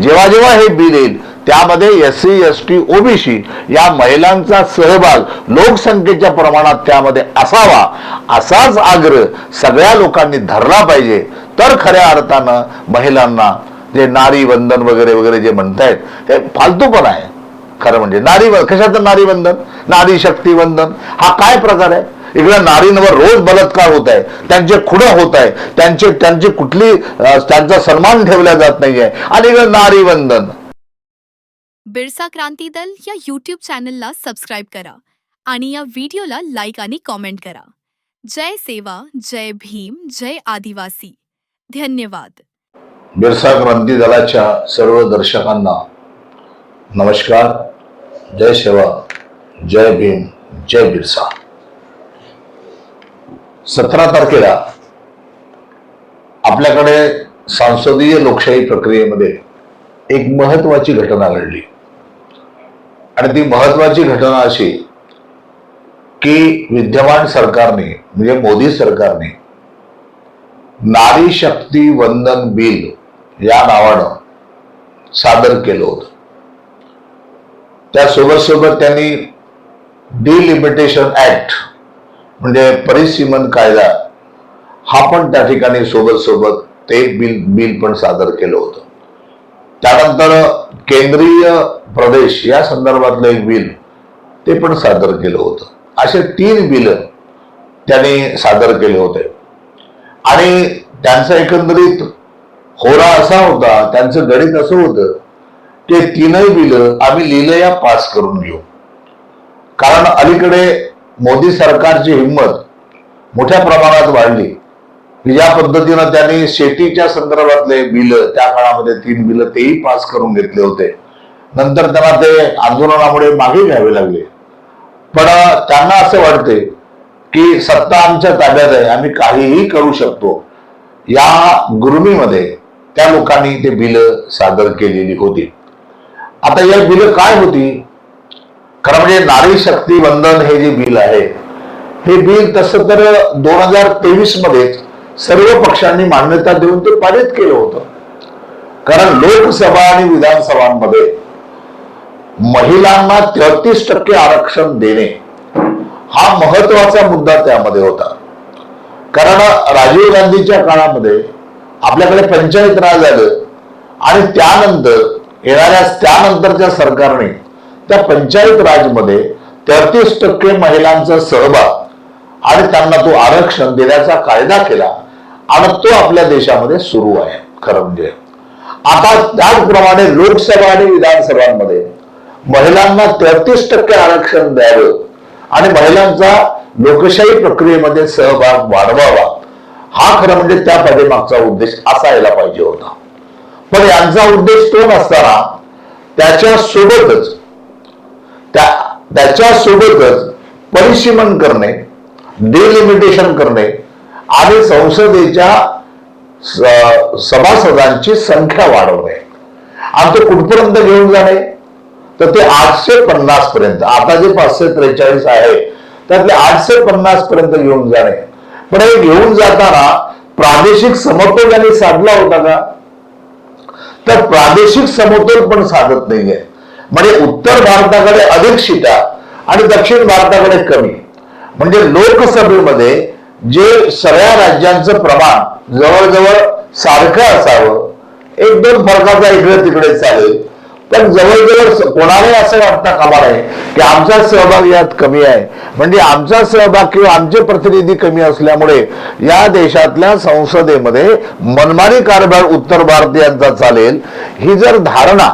जेव्हा जेव्हा हे बिल येईल त्यामध्ये SC ST OBC या महिलांचा सहभाग लोकसंख्येच्या प्रमाणात त्यामध्ये असावा, असाच आग्रह सगळ्या लोकांनी धरला पाहिजे. तर खऱ्या अर्थानं महिलांना जे नारी वंदन वगैरे वगैरे जे म्हणतायत ते फालतूपण आहे. खरं म्हणजे कशाचं नारी वंदन, नारी शक्ती वंदन हा काय प्रकार आहे? इकडे नारींवर रोज बलात्कार होत आहे, त्यांचे खुणं होत आहे, त्यांची कुठली त्यांचा सन्मान ठेवला जात नाहीये, आणि इकडे नारी वंदन. बिरसा क्रांती दल या यूट्यूब चॅनलला सबस्क्राईब करा आणि या व्हिडिओला लाईक आणि कॉमेंट करा. जय सेवा, जय भीम, जय आदिवासी. धन्यवाद. बिरसा क्रांती दलाच्या सर्व दर्शकांना नमस्कार. जय सेवा, जय भीम, जय बिरसा. 17 तारखेला आपल्याकडे संसदीय लोकशाही प्रक्रियेमध्ये एक महत्वाची घटना घडली, आणि ती महत्वाची घटना अशी की विद्यमान सरकारने म्हणजे मोदी सरकारने नारी शक्ती वंदन बिल या नावानं सादर केलं होतं. त्यासोबत सोबत त्यांनी डिलिमिटेशन ऍक्ट म्हणजे परिसीमन कायदा हा पण त्या ठिकाणी सोबत सोबत ते बिल पण सादर केलं होतं. त्यानंतर केंद्रीय प्रदेश या संदर्भातलं एक बिल ते पण सादर केलं होतं. असे 3 बिल त्यांनी सादर केले होते, आणि त्यांचा एकंदरीत होरा असा होता, त्यांचं गणित असं होतं की 3ही बिल आम्ही लिहिलंया पास करून घेऊ. कारण अलीकडे मोदी सरकारची हिंमत मोठ्या प्रमाणात वाढली. ज्या पद्धतीनं त्यांनी शेतीच्या संदर्भातले बिल त्या काळामध्ये 3 बिल तेही पास करून घेतले होते. नंतर त्यांना ते आंदोलनामुळे मागे घ्यावे लागले. पण त्यांना असं वाटते की सत्ता आमच्या ताब्यात आहे, आम्ही काहीही करू शकतो, या गुरुमीमध्ये त्या लोकांनी ते बिल सादर केलेली होती. आता या बिल काय होती? खरं म्हणजे नारी शक्ती वंदन हे जे बिल आहे, हे बिल तसं तर 2023 मध्येच सर्व पक्षांनी मान्यता देऊन ते पारित केलं होतं. कारण लोकसभा आणि विधानसभांमध्ये महिलांना 33% आरक्षण देणे हा महत्वाचा मुद्दा त्यामध्ये होता. कारण राजीव गांधीच्या काळामध्ये आपल्याकडे पंचायत राज आलं, आणि त्यानंतरच्या सरकारने त्या पंचायत राजमध्ये 33% महिलांचा सहभाग आणि त्यांना तो आरक्षण देण्याचा कायदा केला, आणि तो आपल्या देशामध्ये सुरू आहे. खरं म्हणजे आता त्याचप्रमाणे लोकसभा आणि विधानसभांमध्ये महिलांना 33% आरक्षण द्यावं आणि महिलांचा लोकशाही प्रक्रियेमध्ये सहभाग वाढवावा, हा खरं म्हणजे त्या पाठीमागचा उद्देश असायला पाहिजे होता. पण यांचा उद्देश तो नसताना त्याच्यासोबतच परिसीमन करणे, डिलिमिटेशन करणे आणि संसदेच्या सभासदांची संख्या वाढवणे, आणि तो कुठपर्यंत घेऊन जाणे तर ते 850 पर्यंत. आता जे 543 आहे त्यातले 850 पर्यंत घेऊन जाणे. पण हे घेऊन जाताना प्रादेशिक समतोल यांनी साधला होता का? तर प्रादेशिक समतोल पण साधत नाहीये. म्हणजे उत्तर भारताकडे अधिक सीटा आणि दक्षिण भारताकडे कमी. म्हणजे लोकसभेमध्ये जे सगळ्या राज्यांचं प्रमाण जवळजवळ सारखं असावं, 1-2 फरकाचा इकडे तिकडे चालेल, पण जवळजवळ कोणालाही असं वाटतं कामा नये की आमचा सहभाग यात कमी आहे, म्हणजे आमचा सहभाग किंवा आमचे प्रतिनिधी कमी असल्यामुळे या देशातल्या संसदेमध्ये मनमानी कारभार उत्तर भारतीयांचा चालेल, ही जर धारणा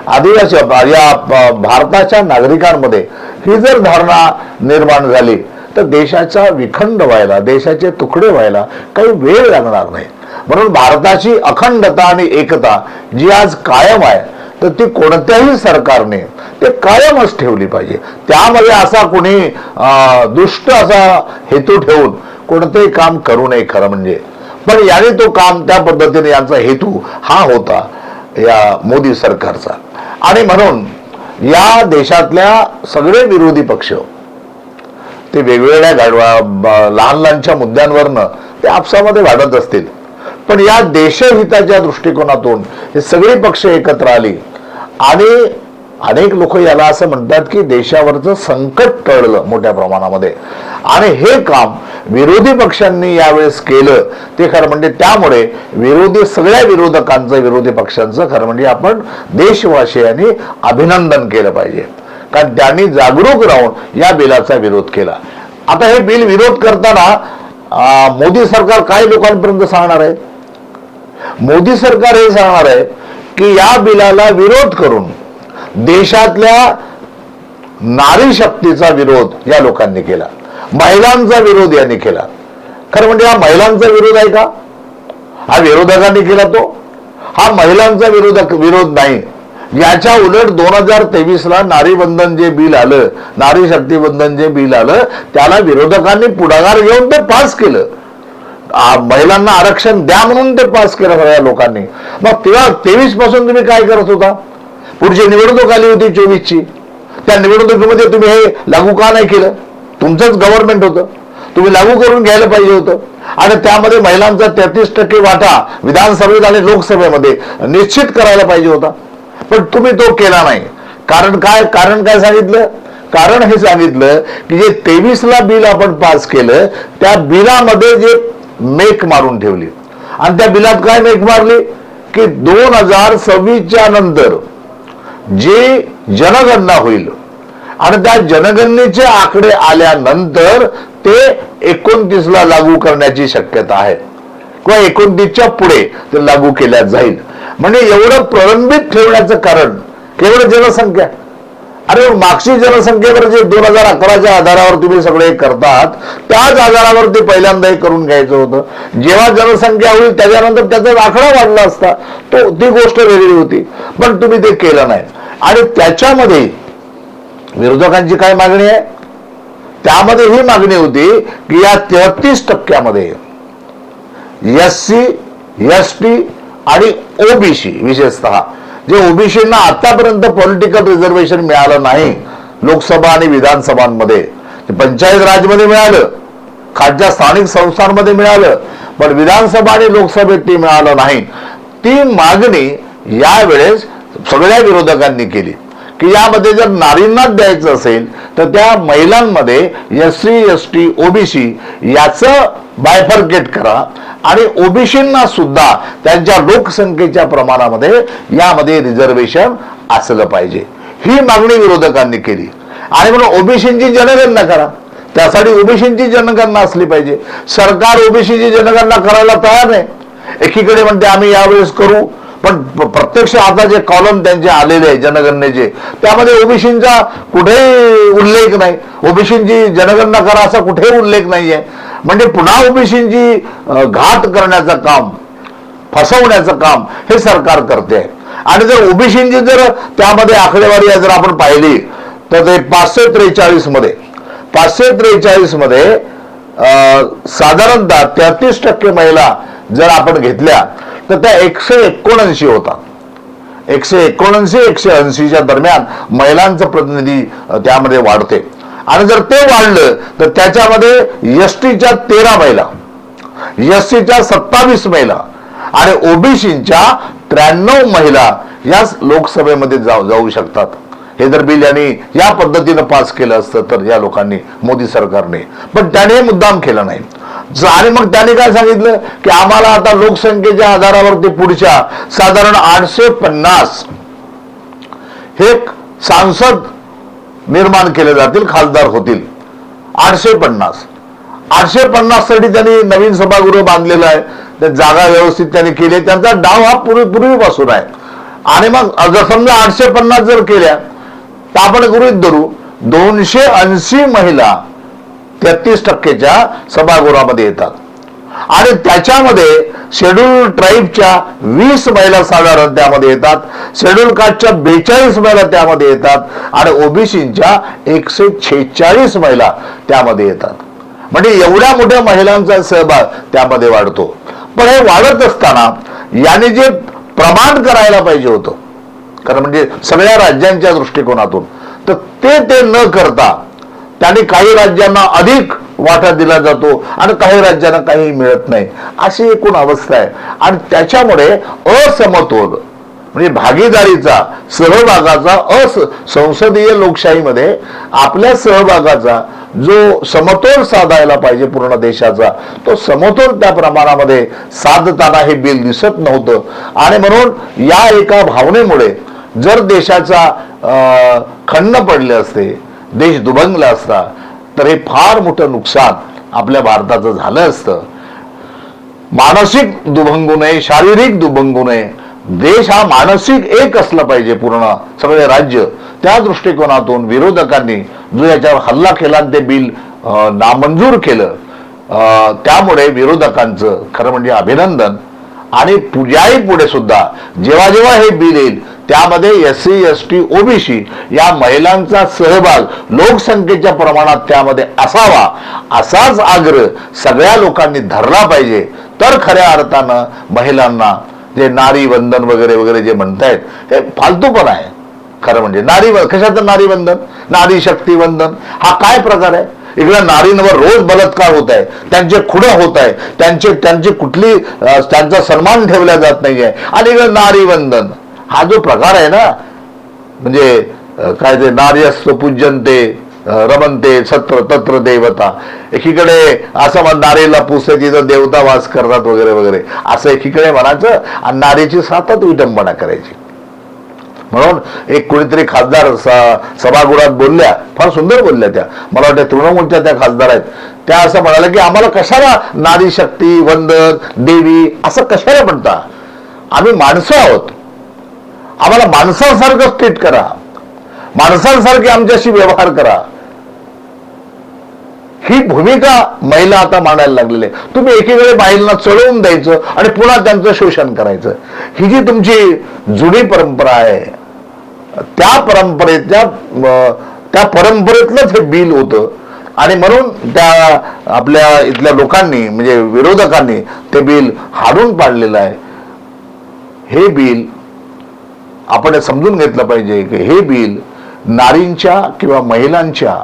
आदिवासी या भारताच्या नागरिकांमध्ये ही जर धारणा निर्माण झाली तर देशाचा विखंड व्हायला, देशाचे तुकडे व्हायला काही वेळ लागणार नाही. म्हणून भारताची अखंडता आणि एकता जी आज कायम आहे, तर ती कोणत्याही सरकारने ते कायमच ठेवली पाहिजे. त्यामध्ये असा कोणी दुष्ट असा हेतू ठेवून कोणतेही काम करू नये. खरं म्हणजे पण याने तो काम त्या पद्धतीने, यांचा हेतू हा होता या मोदी सरकारचा. आणि म्हणून या देशातल्या सगळे विरोधी पक्ष ते वेगवेगळ्या लहान लहानच्या मुद्द्यांवरनं ते आपसामध्ये वाढत असतील, पण या देशहिताच्या दृष्टिकोनातून हे सगळे पक्ष एकत्र आले आणि अनेक लोक याला असं म्हणतात की देशावरचं संकट टळलं मोठ्या प्रमाणामध्ये आणि हे काम विरोधी पक्षांनी यावेळेस केलं ते खरं म्हणजे त्यामुळे सगळ्या विरोधकांचं विरोधी पक्षांचं खरं म्हणजे आपण देशवासियांनी अभिनंदन केलं पाहिजे कारण त्यांनी जागरूक राहून या बिलाचा विरोध केला. आता हे बिल विरोध करताना मोदी सरकार काय लोकांपर्यंत सांगणार आहे? मोदी सरकार हे सांगणार आहे की या बिलाला विरोध करून देशातल्या नारी शक्तीचा विरोध या लोकांनी केला, महिलांचा विरोध यांनी केला. खरं म्हणजे हा महिलांचा विरोध आहे का? हा विरोधकांनी केला तो? हा महिलांचा विरोध नाही. याच्या उलट 2023ला नारी बंधन जे बिल आलं, नारी शक्ती बंधन जे बिल आलं त्याला विरोधकांनी पुढाकार घेऊन ते पास केलं. महिलांना आरक्षण द्या म्हणून ते पास केलं सगळ्या लोकांनी. मग तेव्हा 23 पासून तुम्ही काय करत होता? पुढची निवडणूक आली होती 24ची, त्या निवडणुकीमध्ये तुम्ही हे लागू का नाही केलं? तुमचंच गव्हर्नमेंट होतं, तुम्ही लागू करून घ्यायला पाहिजे होतं आणि त्यामध्ये महिलांचा 33% वाटा विधानसभेत आणि लोकसभेमध्ये निश्चित करायला पाहिजे होता. पण तुम्ही तो केला नाही. कारण काय सांगितलं? कारण हे सांगितलं की जे 23ला बिल आपण पास केलं त्या बिलामध्ये जे मेक मारून ठेवली आणि त्या बिलात काय मेक मारली की 2026च्या नंतर जी जनगणना होईल आणि त्या जनगणनेचे आकडे आल्यानंतर ते 29ला लागू करण्याची शक्यता आहे किंवा 29च्या पुढे ते लागू केल्या जाईल. म्हणजे एवढं प्रलंबित ठेवण्याचं कारण केवळ जनसंख्या. अरे मागची जनसंख्येवर जे 2011च्या आधारावर तुम्ही सगळे करतात त्याच आधारावर ते पहिल्यांदा हे करून घ्यायचं होतं. जेव्हा जनसंख्या होईल त्याच्यानंतर त्याचा आकडा वाढला असता ती गोष्ट वेगळी होती, पण तुम्ही ते केलं नाही. आणि त्याच्यामध्ये विरोधकांची काय मागणी आहे? त्यामध्ये ही मागणी होती की या 33% SC, ST आणि OBC विशेषतः जे ओबीसींना आतापर्यंत पॉलिटिकल रिझर्वेशन मिळालं नाही लोकसभा आणि विधानसभांमध्ये, पंचायत राजमध्ये मिळालं, खालच्या स्थानिक संस्थांमध्ये मिळालं, पण विधानसभा आणि लोकसभेत ती मिळालं नाही. ती मागणी यावेळेस सगळ्या विरोधकांनी केली की यामध्ये जर नारींनाच द्यायचं असेल तर त्या महिलांमध्ये SC, ST, OBC याचं बायफर्केट करा आणि ओबीसींना सुद्धा त्यांच्या लोकसंख्येच्या प्रमाणामध्ये यामध्ये रिझर्वेशन असलं पाहिजे. ही मागणी विरोधकांनी केली आणि म्हणून ओबीसींची जनगणना करा. त्यासाठी ओबीसींची जनगणना असली पाहिजे. सरकार ओबीसीची जनगणना करायला तयार नाही. एकीकडे म्हणते आम्ही यावेळेस करू, पण प्रत्यक्ष आता जे कॉलम त्यांचे आलेले आहे जनगणनेचे त्यामध्ये ओबीसींचा कुठेही उल्लेख नाही. ओबीसींची जनगणना करा असा कुठेही उल्लेख नाहीये. म्हणजे पुन्हा ओबीसींची घात करण्याचं काम, फसवण्याचं काम हे सरकार करते. आणि जर ओबीसींची जर त्यामध्ये आकडेवारी जर आपण पाहिली तर ते 543 मध्ये साधारणतः 33% महिला जर आपण घेतल्या तर त्या 179 होता. 179-180च्या दरम्यान महिलांचं प्रतिनिधी त्यामध्ये वाढते. आणि जर ते वाढलं तर त्याच्यामध्ये एसटीच्या 13 महिला, एससीच्या 27 महिला आणि ओबीसीच्या 93 महिला या लोकसभेमध्ये जाऊ शकतात. हे जर बिल यांनी या पद्धतीनं पास केलं असतं तर या लोकांनी, मोदी सरकारने, पण त्याने मुद्दाम केलं नाही. आणि मग त्याने काय सांगितलं की आम्हाला आता लोकसंख्येच्या आधारावरती पुढच्या साधारण 850 हे सांसद निर्माण केले जातील, खासदार होतील. 850 साठी त्यांनी नवीन सभागृह बांधलेलं आहे. त्या जागा व्यवस्थित त्यांनी केली. त्यांचा डाव हा पूर्वीपासून आहे. आणि मग जर समजा 850 जर केल्या तर आपण गृहीत धरू 280 महिला 33%च्या सभागृहामध्ये येतात आणि त्याच्यामध्ये शेड्यूल ट्राईबच्या 20 महिला साधारण त्यामध्ये येतात, शेड्यूल कास्टच्या 42 महिला त्यामध्ये येतात आणि ओबीसीच्या 146 महिला त्यामध्ये येतात. म्हणजे एवढ्या मोठ्या महिलांचा सहभाग त्यामध्ये वाढतो. पण हे वाढत असताना याने जे प्रमाण करायला पाहिजे होतं, कारण म्हणजे सगळ्या राज्यांच्या दृष्टिकोनातून, तर ते न करता त्यांनी काही राज्यांना अधिक वाटा दिला जातो आणि काही राज्यांना काही मिळत नाही, अशी एकूण अवस्था आहे. आणि त्याच्यामुळे असमतोल म्हणजे भागीदारीचा, सहभागाचा, संसदीय लोकशाहीमध्ये आपल्या सहभागाचा जो समतोल साधायला पाहिजे पूर्ण देशाचा, तो समतोल त्या प्रमाणामध्ये साधताना हे बिल दिसत नव्हतं. आणि म्हणून या एका भावनेमुळे जर देशाचा खंड पडले असते, देश दुभंगला असता, तर हे फार मोठं नुकसान आपल्या भारताचं झालं असतं. मानसिक दुभंगू नये, शारीरिक दुभंगू नये, देश हा मानसिक एक असला पाहिजे पूर्ण सगळे राज्य. त्या दृष्टिकोनातून विरोधकांनी जो याच्यावर हल्ला केला ते बिल नामंजूर केलं, त्यामुळे विरोधकांचं खरं म्हणजे अभिनंदन. आणि याही पुढे सुद्धा जेव्हा जेव्हा हे बिल येईल त्यामध्ये SC ST OBC या महिलांचा सहभाग लोकसंख्येच्या प्रमाणात त्यामध्ये असावा, असाच आग्रह सगळ्या लोकांनी धरला पाहिजे. तर खऱ्या अर्थानं महिलांना जे नारी वंदन वगैरे वगैरे जे म्हणतायत हे फालतूपण आहे. खरं म्हणजे कशाचं नारी वंदन, नारी शक्ती वंदन हा काय प्रकार आहे? इकडे नारींवर रोज बलात्कार होत आहे, त्यांचे खुणं होत आहे, त्यांचा सन्मान ठेवला जात नाहीये, आणि इकडे नारी वंदन हा जो प्रकार आहे ना, म्हणजे काय ते नारी असतो पूज्यंते रमनते सत्र तत्र देवता, एकीकडे असं नारीला पुसते तिथं देवता वास करतात वगैरे वगैरे असं एकीकडे म्हणायचं, आणि नारीची सतत विटंबना करायची. म्हणून एक कुणीतरी खासदार सभागृहात बोलल्या, फार सुंदर बोलल्या त्या, मला वाटतं तृणमूलच्या त्या खासदार आहेत, त्या असं म्हणाल्या की आम्हाला कशाला नारी शक्ती वंदन देवी असं कशाला म्हणता, आम्ही माणसं आहोत, आम्हाला माणसांसारखं ट्रीट करा, माणसांसारखे आमच्याशी व्यवहार करा. ही भूमिका महिला आता मांडायला लागलेली आहे. तुम्ही एकीकडे महिलांना चढवून द्यायचं आणि पुन्हा त्यांचं शोषण करायचं, ही जी तुमची जुनी परंपरा आहे, त्या परंपरेतलंच हे बिल होतं. आणि म्हणून त्या आपल्या इथल्या लोकांनी म्हणजे विरोधकांनी ते बिल हाडून पाडलेलं आहे. हे बिल आपण समजून घेतलं पाहिजे की हे बिल नारींच्या किंवा महिलांच्या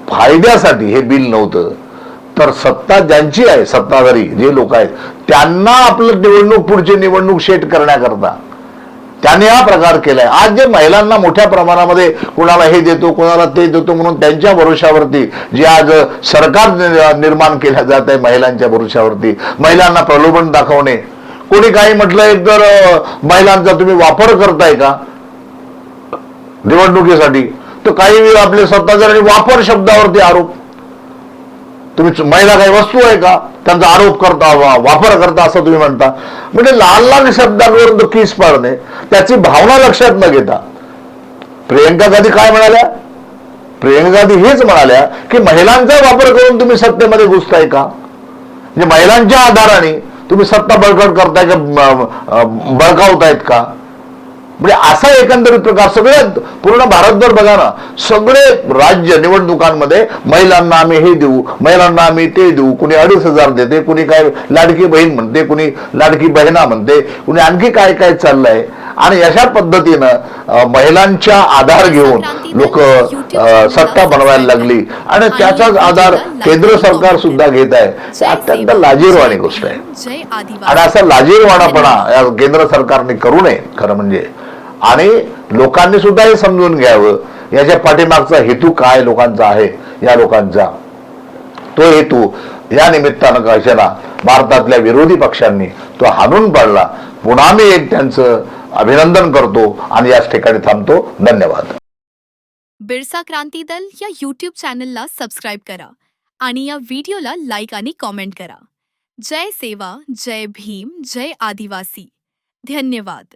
फायद्यासाठी हे बिल नव्हतं, तर सत्ता ज्यांची आहे, सत्ताधारी जे लोक आहेत, त्यांना आपलं पुढची निवडणूक सेट करण्याकरता त्यांनी हा प्रकार केलाय. आज जे महिलांना मोठ्या प्रमाणामध्ये कुणाला हे देतो कुणाला ते देतो म्हणून त्यांच्या भरोशावरती जे आज सरकार निर्माण केल्या जात आहे, महिलांच्या भरोशावरती महिलांना प्रलोभन दाखवणे. कोणी काही म्हटलंय तर महिलांचा तुम्ही वापर करताय का निवडणुकीसाठी, तर काही वेळ आपले सत्ताधारी वापर शब्दावरती आरोप, तुम्ही महिला काही वस्तू आहे का त्यांचा आरोप करता, वापर करता असं तुम्ही म्हणता. म्हणजे लहान लहान शब्दांवर किस पाडणे, त्याची भावना लक्षात न घेता. प्रियंका गांधी काय म्हणाल्या? प्रियंका गांधी हेच म्हणाल्या की महिलांचा वापर करून तुम्ही सत्तेमध्ये घुसताय का, म्हणजे महिलांच्या आधाराने तुम्ही सत्ता बळकट करताय का, बळकावतायत का. म्हणजे असा एकंदरीत प्रकार सगळ्यात पूर्ण भारतभर बघा ना, सगळे राज्य निवडणुकांमध्ये महिलांना आम्ही हे देऊ, महिलांना आम्ही ते देऊ, कुणी 2,500 देते, कुणी काय लाडकी बहीण म्हणते, कुणी लाडकी बहिणा म्हणते, कुणी आणखी काय काय चाललंय. आणि अशा पद्धतीनं महिलांच्या आधार घेऊन लोक सत्ता बनवायला लागली आणि त्याचाच आधार केंद्र सरकार सुद्धा घेत आहे. अत्यंत लाजिरवाणी गोष्ट आहे. आणि असा लाजिरवाणापणा या केंद्र सरकारने करू नये खरं म्हणजे. आणि लोकांनी सुद्धा हे समजून घ्यावं याच्या पाठीमागचा हेतू काय लोकांचा आहे. या लोकांचा तो हेतू या निमित्तानं कशाला भारतातल्या विरोधी पक्षांनी तो हाणून पाडला. पुन्हा मी एक त्यांचं अभिनंदन करतो आणि याच ठिकाणी थांबतो. धन्यवाद. बिरसा क्रांती दल या यूट्यूब चॅनलला सबस्क्राईब करा आणि या व्हिडिओला लाईक आणि कॉमेंट करा. जय सेवा, जय भीम, जय आदिवासी. धन्यवाद.